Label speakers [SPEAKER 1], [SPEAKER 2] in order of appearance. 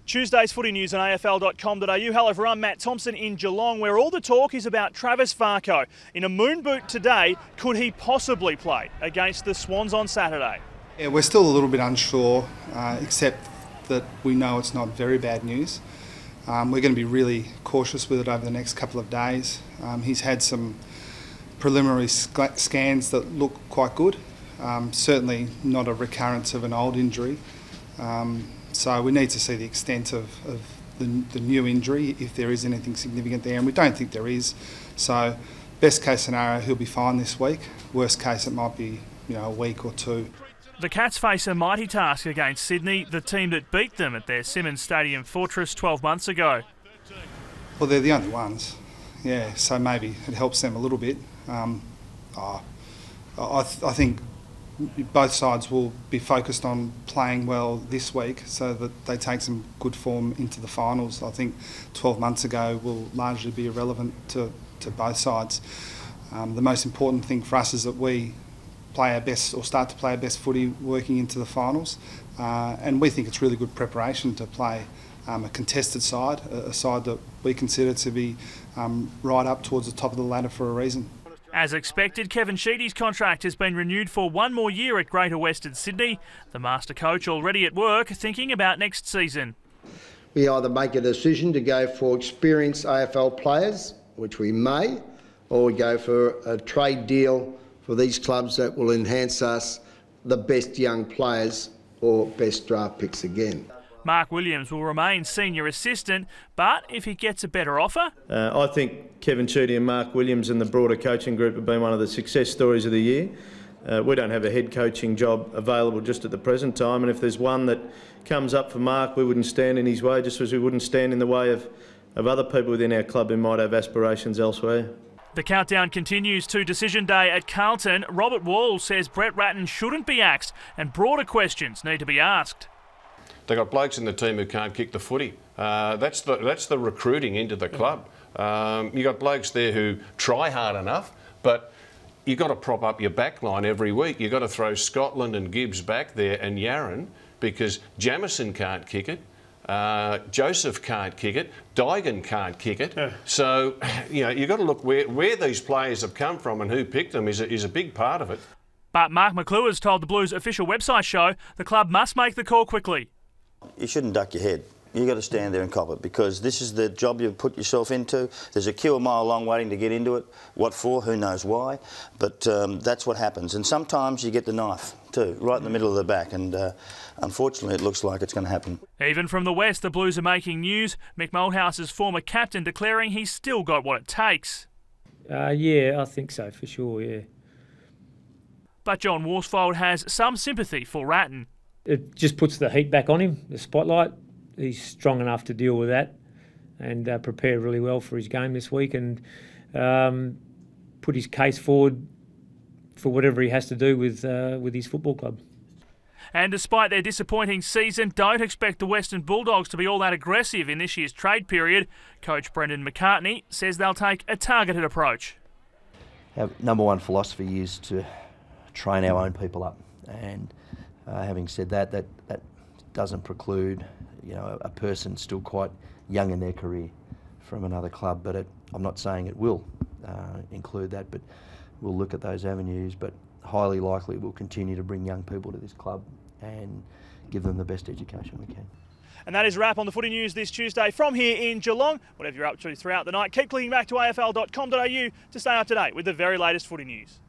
[SPEAKER 1] Tuesday's footy news on AFL.com.au. Hello everyone, Matt Thompson in Geelong, where all the talk is about Travis Varco. In a moon boot today, could he possibly play against the Swans on Saturday?
[SPEAKER 2] Yeah, we're still a little bit unsure, except that we know it's not very bad news. We're going to be really cautious with it over the next couple of days. He's had some preliminary scans that look quite good. Certainly not a recurrence of an old injury. So we need to see the extent of the new injury, if there is anything significant there, and we don't think there is. So best case scenario, he'll be fine this week. Worst case, it might be a week or two.
[SPEAKER 1] The Cats face a mighty task against Sydney, the team that beat them at their Simmons Stadium fortress 12 months ago.
[SPEAKER 2] Well, they're the only ones, yeah, so maybe it helps them a little bit. I think both sides will be focused on playing well this week so that they take some good form into the finals. I think 12 months ago will largely be irrelevant to both sides. The most important thing for us is that we play our best, or start to play our best footy working into the finals, and we think it's really good preparation to play a contested side, a side that we consider to be right up towards the top of the ladder for a reason.
[SPEAKER 1] As expected, Kevin Sheedy's contract has been renewed for one more year at Greater Western Sydney. The master coach already at work thinking about next season.
[SPEAKER 3] We either make a decision to go for experienced AFL players, which we may, or we go for a trade deal for these clubs that will enhance us the best young players or best draft picks again.
[SPEAKER 1] Mark Williams will remain senior assistant, but if he gets a better offer...
[SPEAKER 4] I think Kevin Sheedy and Mark Williams and the broader coaching group have been one of the success stories of the year. We don't have a head coaching job available just at the present time, and if there's one that comes up for Mark, we wouldn't stand in his way, just as we wouldn't stand in the way of other people within our club who might have aspirations elsewhere.
[SPEAKER 1] The countdown continues to decision day at Carlton. Robert Wall says Brett Ratten shouldn't be axed and broader questions need to be asked.
[SPEAKER 5] They've got blokes in the team who can't kick the footy. That's the recruiting into the club. You've got blokes there who try hard enough, but you've got to prop up your back line every week. You've got to throw Scotland and Gibbs back there and Yarran, because Jamison can't kick it. Joseph can't kick it. Dygan can't kick it. So, you've got to look where these players have come from and who picked them is a big part of it.
[SPEAKER 1] But Mark McClure's told the Blues official website show the club must make the call quickly.
[SPEAKER 6] You shouldn't duck your head. You've got to stand there and cop it, because this is the job you've put yourself into. There's a queue a mile long waiting to get into it. What for? Who knows why? But that's what happens. And sometimes you get the knife too, right in the middle of the back. And unfortunately, it looks like it's going to happen.
[SPEAKER 1] Even from the West, the Blues are making news. Mick Malthouse's former captain declaring he's still got what it takes.
[SPEAKER 7] Yeah, I think so, for sure, yeah.
[SPEAKER 1] But John Worsfold has some sympathy for Ratten.
[SPEAKER 7] It just puts the heat back on him, the spotlight. He's strong enough to deal with that and prepare really well for his game this week, and put his case forward for whatever he has to do with his football club.
[SPEAKER 1] And despite their disappointing season, don't expect the Western Bulldogs to be all that aggressive in this year's trade period. Coach Brendan McCartney says they'll take a targeted approach.
[SPEAKER 8] Our number one philosophy is to train our own people up, and having said that, that doesn't preclude a person still quite young in their career from another club, but I'm not saying it will include that, but we'll look at those avenues, but highly likely we'll continue to bring young people to this club and give them the best education we can.
[SPEAKER 1] And that is a wrap on the footy news this Tuesday from here in Geelong. Whatever you're up to throughout the night, keep clicking back to afl.com.au to stay up to date with the very latest footy news.